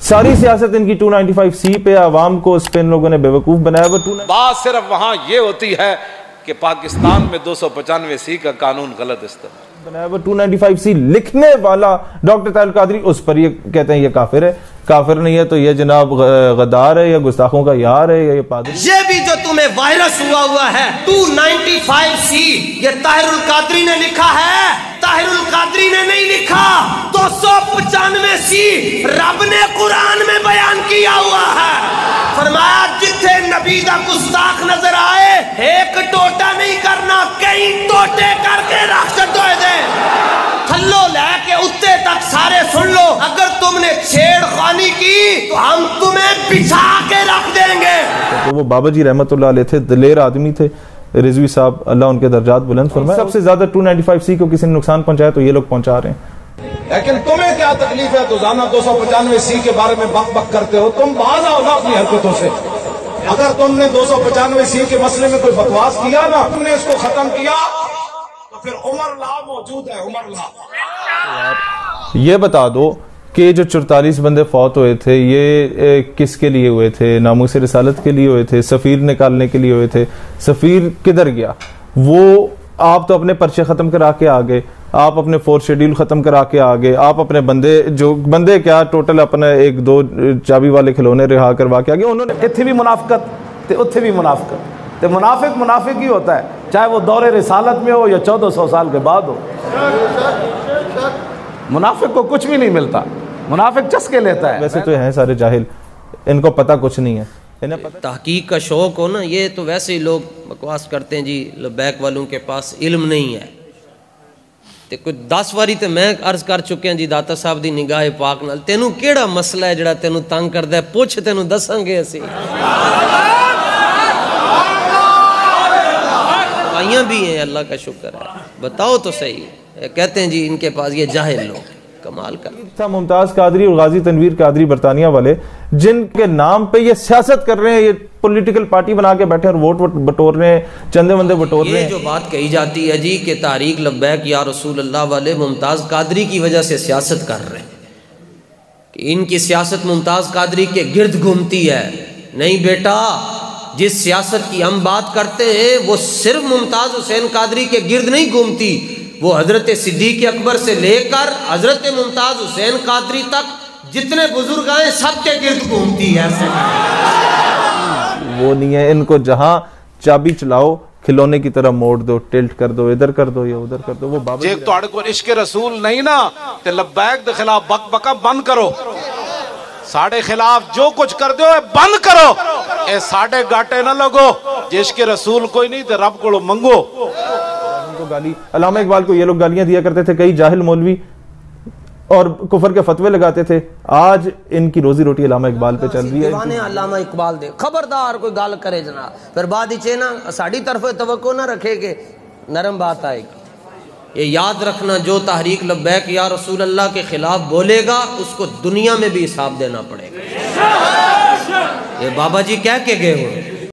ساری سیاست ان کی 295C پہ، عوام کو اس پہ ان لوگوں نے بیوقوف بنایا۔ بات صرف وہاں یہ ہوتی ہے کہ پاکستان میں 295C کا قانون غلط استعمال بنایا ہوا۔ 295C لکھنے والا ڈاکٹر طاہر القادری، اس پر یہ کہتے ہیں یہ کافر ہے، کافر نہیں ہے تو یہ جناب غدار ہے یا گستاخوں کا یار ہے یا یہ پادری۔ یہ بھی جو تمہیں وائرس ہوا ہے 295C یہ طاہر القادری نے لکھا ہے، طاہر القادری نے نہیں لکھا۔ 295C رب نے قرآن میں بیان کیا ہوا ہے، فرمایا جتھے نبی دا گستاخ نظر آئے ایک ٹوٹا نہیں کرنا، کئی ٹوٹے کر کے رکھ چھوڑ دے، تھلو لے کے اتے تک سارے سن لو، اگر تم نے چھیڑ خانی کی تو ہم تمہیں بچھا کے رکھ دیں گے۔ تو وہ بابا جی رحمت اللہ علیہ تھے، دلیر آدمی تھے، رضوی صاحب اللہ ان کے درجات بلند فرمائے۔ سب سے زیادہ 295C کو کسی نے نقصان پہنچایا تو یہ لوگ پہنچا رہے ہیں۔ لیکن تمہیں کیا تکلیف ہے روزانہ 295C کے بارے میں بک بک کرتے ہو؟ تم باز آؤ نا اپنی حرکتوں سے۔ اگر تم نے 295C کے مسئلے میں کوئی بکواس کیا نا، تم نے اس کو ختم کیا تو پھر عمر لا موجود ہے، عمر لا۔ یہ بتا دو کہ جو 44 بندے فوت ہوئے تھے یہ کس کے لیے ہوئے تھے؟ ناموس رسالت کے لیے ہوئے تھے؟ سفیر نکالنے کے لیے ہوئے تھے؟ سفیر کدھر گیا؟ وہ آپ تو اپنے پرچے ختم کرا کے آگے، آپ اپنے 4 شیڈیول ختم کرا کے آگے، آپ اپنے بندے کیا ٹوٹل اپنے 1-2 چابی والے کھلونے رہا کروا کے آگے۔ انہوں نے اتھی بھی منافقت تے اتھی بھی منافقت تے منافق ہی ہوتا ہے، چاہے وہ دور رسالت میں ہو یا 1400 سال کے بعد ہو۔ منافق کو کچھ بھی نہیں ملتا، منافق چسکے لیتا ہے۔ ویسے تو ہیں سارے جاہل، ان کو پتہ کچھ نہیں ہے۔ تحقیق کا شوق ہو نا، یہ تو ویسے ہی لوگ بکواس کرتے ہیں جی لبیک والوں کے پاس علم نہیں ہے۔ تے کوئی 10 واری تے میں عرض کر چکے ہیں جی داتا صاحب دی نگاہ پاک نال، تینوں کیڑا مسئلہ ہے جڑا تینوں تنگ کردا ہے؟ پوچھ تینوں دساں گے اسی۔ آئیاں بھی ہیں، اللہ کا شکر ہے، بتاؤ تو صحیح۔ کہتے ہیں جی ان کے پاس یہ جاہل لوگ، کمال کر تھا ممتاز قادری اور غازی تنویر قادری برطانیہ والے، جن کے نام پہ یہ سیاست کر رہے ہیں، یہ پولیٹیکل پارٹی بنا کے بیٹھے اور ووٹ بٹور رہے ہیں، چندے وندے بٹور رہے ہیں۔ یہ جو بات کہی جاتی ہے جی کہ تحریک لبیک یا رسول اللہ والے ممتاز قادری کی وجہ سے سیاست کر رہے ہیں کہ ان کی سیاست ممتاز قادری کے گرد گھومتی ہے، نہیں بیٹا، جس سیاست کی ہم بات کرتے ہیں وہ صرف ممتاز حسین قادری کے گرد نہیں گھومتی، وہ حضرت صدیق اکبر سے لے کر حضرت ممتاز حسین قادری تک جتنے بزرگ آئے سب کے گرد گھومتی ہے۔ وہ نہیں ہے، ان کو جہاں چابی چلاؤ کھلونے کی طرح موڑ دو، ٹلٹ کر دو، ادھر کر دو یا ادھر کر دو۔ وہ بابا جے تو کو عشق رسول نہیں نا تے لبیک دے خلاف بک بکا بند کرو، ساڑھے خلاف جو کچھ کر دو بند کرو، اے ساڑھے گاٹے نہ لگو، جے عشق رسول کوئی نہیں تے رب کو منگو۔ گالی علامہ اقبال کو یہ لوگ گالیاں دیا کرتے تھے، کئی جاہل مولوی، اور کفر کے فتوے لگاتے تھے۔ آج ان کی روزی روٹی علامہ اقبال پہ چل رہی ہے۔ دیوانے علامہ اقبال دے خبردار کوئی گال کرے جناب، پھر بعد ہی نا ساڑھی طرف توقع نہ رکھے کہ نرم بات آئے گی۔ یہ یاد رکھنا، جو تحریک لبیک یا رسول اللہ کے خلاف بولے گا اس کو دنیا میں بھی حساب دینا پڑے گا۔ یہ بابا جی کہہ کے گئے ہوئے